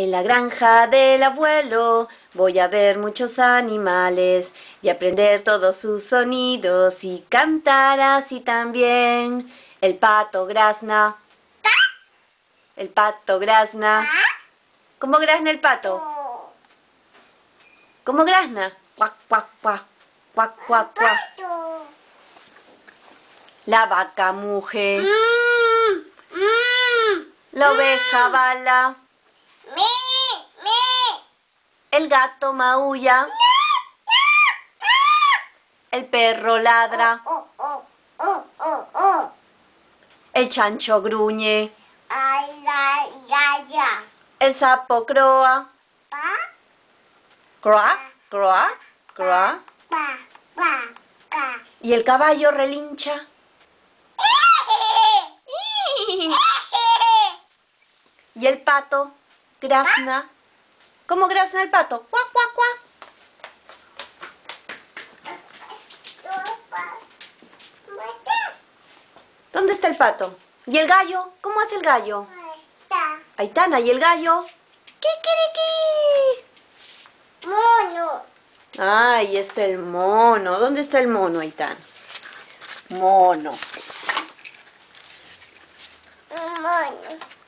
En la granja del abuelo voy a ver muchos animales y aprender todos sus sonidos y cantar así también. El pato grazna. El pato grazna. ¿Cómo grazna el pato? ¿Cómo grazna? Cuac, cuac, cuac. Cuac, cuac, cuac. La vaca muge. La oveja bala. El gato maulla. El perro ladra. El chancho gruñe. El sapo croa. Croa, croa, croa. Y el caballo relincha. Y el pato grazna. ¿Cómo grazna el pato? Cuac, cuac, cuac. ¿Dónde está el pato? ¿Y el gallo? ¿Cómo hace el gallo? Aitana, ¿y el gallo? ¡Kikiriki! Mono. Ay, está el mono. ¿Dónde está el mono, Aitana? Mono. Mono.